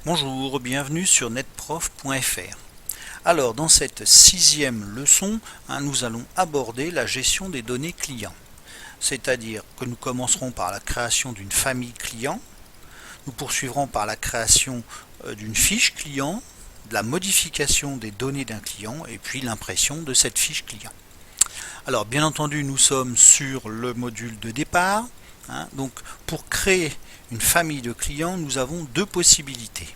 Bonjour, bienvenue sur netprof.fr. Alors, dans cette 6e leçon, nous allons aborder la gestion des données clients. C'est-à-dire que nous commencerons par la création d'une famille client, nous poursuivrons par la création d'une fiche client, de la modification des données d'un client et puis l'impression de cette fiche client. Alors, bien entendu, nous sommes sur le module de départ. Donc, pour créer une famille de clients, nous avons deux possibilités.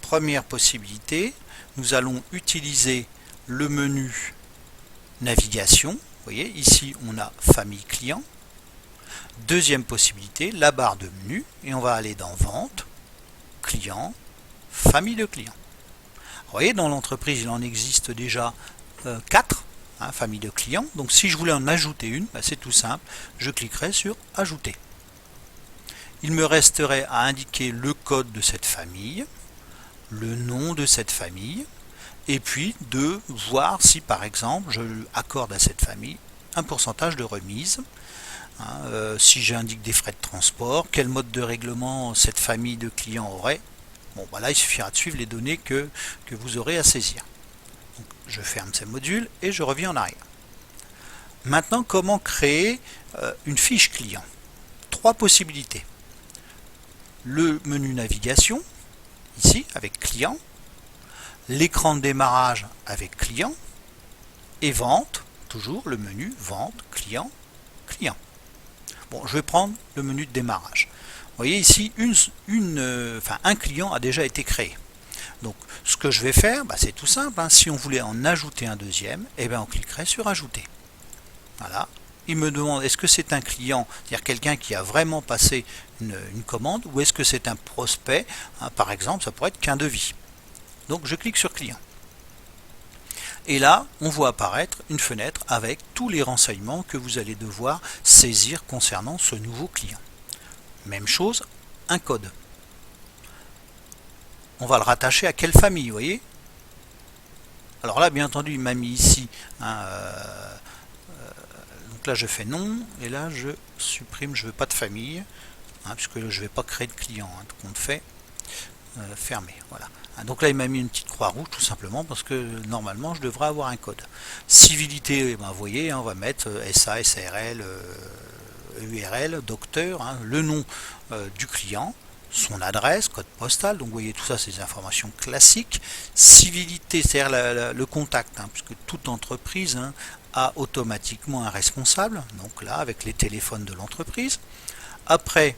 Première possibilité, nous allons utiliser le menu navigation. Vous voyez, ici on a famille client. Deuxième possibilité, la barre de menu, et on va aller dans vente, client, famille de clients. Vous voyez, dans l'entreprise, il en existe déjà 4 familles de clients. Donc si je voulais en ajouter une, c'est tout simple, je cliquerai sur ajouter. Il me resterait à indiquer le code de cette famille, le nom de cette famille, et puis de voir si par exemple je accorde à cette famille un pourcentage de remise, si j'indique des frais de transport, quel mode de règlement cette famille de clients aurait. Bon, là il suffira de suivre les données que vous aurez à saisir. Donc, je ferme ces modules et je reviens en arrière. Maintenant, comment créer une fiche client? Trois possibilités. Le menu navigation, ici avec client, l'écran de démarrage avec client, et vente, toujours le menu vente, client, client. Bon, je vais prendre le menu de démarrage. Vous voyez ici, un client a déjà été créé. Donc ce que je vais faire, c'est tout simple. Si on voulait en ajouter un deuxième, on cliquerait sur ajouter. Voilà. Il me demande est-ce que c'est un client, c'est-à-dire quelqu'un qui a vraiment passé une commande, ou est-ce que c'est un prospect, par exemple ça pourrait être qu'un devis. Donc je clique sur client. Et là, on voit apparaître une fenêtre avec tous les renseignements que vous allez devoir saisir concernant ce nouveau client. Même chose, un code. On va le rattacher à quelle famille, vous voyez? Alors là, bien entendu, il m'a mis ici donc là je fais non, et là je supprime, je veux pas de famille, puisque je ne vais pas créer de client, donc on fait fermer, voilà. Donc là il m'a mis une petite croix rouge tout simplement parce que normalement je devrais avoir un code. Civilité, vous voyez, on va mettre SA, SARL, URL, docteur, le nom du client, son adresse, code postal, donc vous voyez tout ça c'est des informations classiques. Civilité, c'est-à-dire le contact, puisque toute entreprise a automatiquement un responsable, donc là avec les téléphones de l'entreprise. Après,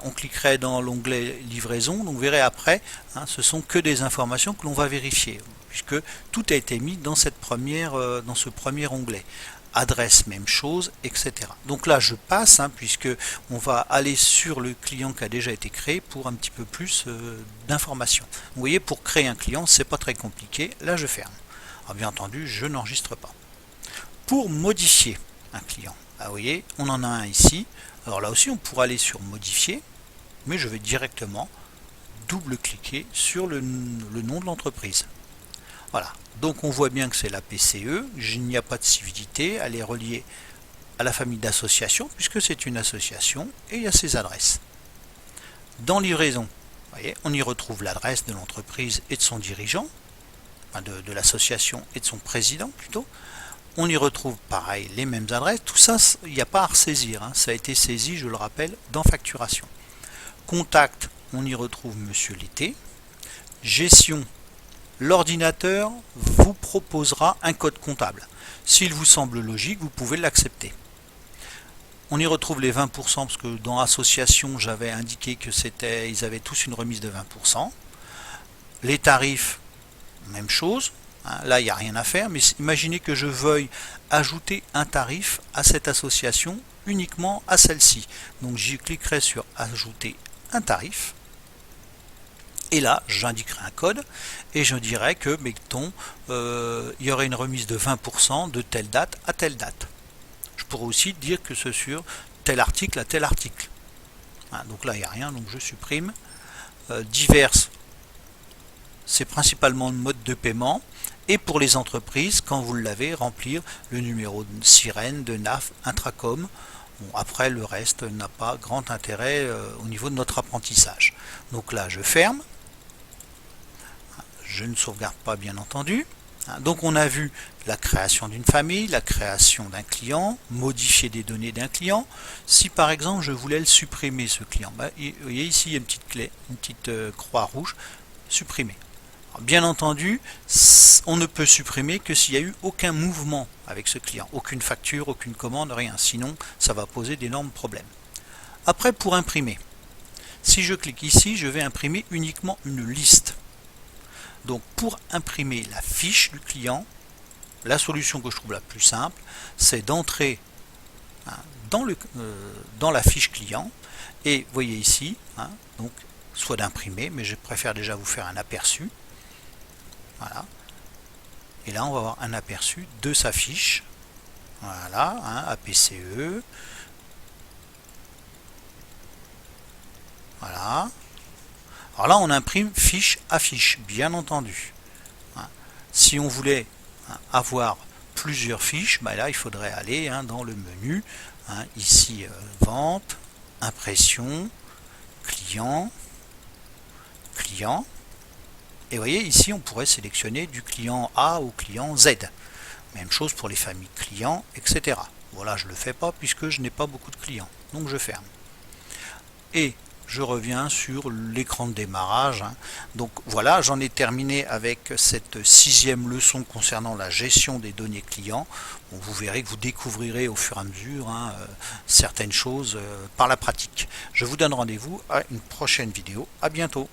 on cliquerait dans l'onglet livraison, donc vous verrez après, ce sont que des informations que l'on va vérifier, puisque tout a été mis dans ce premier onglet. Adresse, même chose, etc. Donc là je passe, puisque on va aller sur le client qui a déjà été créé pour un petit peu plus d'informations. Vous voyez, pour créer un client, c'est pas très compliqué. Là je ferme. Alors, bien entendu, je n'enregistre pas. Pour modifier un client, vous voyez, on en a un ici. Alors là aussi, on pourra aller sur modifier, mais je vais directement double-cliquer sur le nom de l'entreprise. Voilà, donc on voit bien que c'est la PCE, il n'y a pas de civilité, elle est reliée à la famille d'associations, puisque c'est une association, et il y a ses adresses. Dans livraison, vous voyez, on y retrouve l'adresse de l'entreprise et de son dirigeant, de l'association et de son président plutôt. On y retrouve pareil les mêmes adresses, tout ça il n'y a pas à ressaisir, ça a été saisi, je le rappelle, dans facturation. Contact, on y retrouve Monsieur Lété. Gestion, l'ordinateur vous proposera un code comptable. S'il vous semble logique, vous pouvez l'accepter. On y retrouve les 20%, parce que dans association, j'avais indiqué que ils avaient tous une remise de 20%. Les tarifs, même chose. Là, il n'y a rien à faire, mais imaginez que je veuille ajouter un tarif à cette association, uniquement à celle-ci. Donc, j'y cliquerai sur ajouter un tarif. Et là, j'indiquerai un code et je dirais que, mettons, il y aurait une remise de 20% de telle date à telle date. Je pourrais aussi dire que c'est sur tel article à tel article. Donc là, il n'y a rien, donc je supprime. Diverses, c'est principalement le mode de paiement. Et pour les entreprises, quand vous l'avez, remplir le numéro de sirène, de NAF, intracom. Bon, après, le reste n'a pas grand intérêt au niveau de notre apprentissage. Donc là, je ferme. je ne sauvegarde pas bien entendu. Donc on a vu la création d'une famille, la création d'un client, modifier des données d'un client. Si par exemple je voulais le supprimer ce client, vous voyez ici il y a une petite clé, une petite croix rouge, supprimer. Alors, bien entendu, on ne peut supprimer que s'il n'y a eu aucun mouvement avec ce client, aucune facture, aucune commande, rien. Sinon ça va poser d'énormes problèmes. Après, pour imprimer, si je clique ici, je vais imprimer uniquement une liste. Donc pour imprimer la fiche du client, la solution que je trouve la plus simple, c'est d'entrer dans la fiche client, et vous voyez ici, donc soit d'imprimer, mais je préfère déjà vous faire un aperçu. Voilà. Et là on va avoir un aperçu de sa fiche. Voilà, APCE. Voilà. Alors là, on imprime fiche à fiche, bien entendu. Si on voulait avoir plusieurs fiches, là, il faudrait aller dans le menu, ici, vente, impression, client, client. Et vous voyez, ici, on pourrait sélectionner du client A au client Z. Même chose pour les familles clients, etc. Voilà, je ne le fais pas puisque je n'ai pas beaucoup de clients. Donc, je ferme. Et je reviens sur l'écran de démarrage. Donc voilà, j'en ai terminé avec cette 6e leçon concernant la gestion des données clients. Bon, vous verrez que vous découvrirez au fur et à mesure certaines choses par la pratique. Je vous donne rendez-vous à une prochaine vidéo. À bientôt.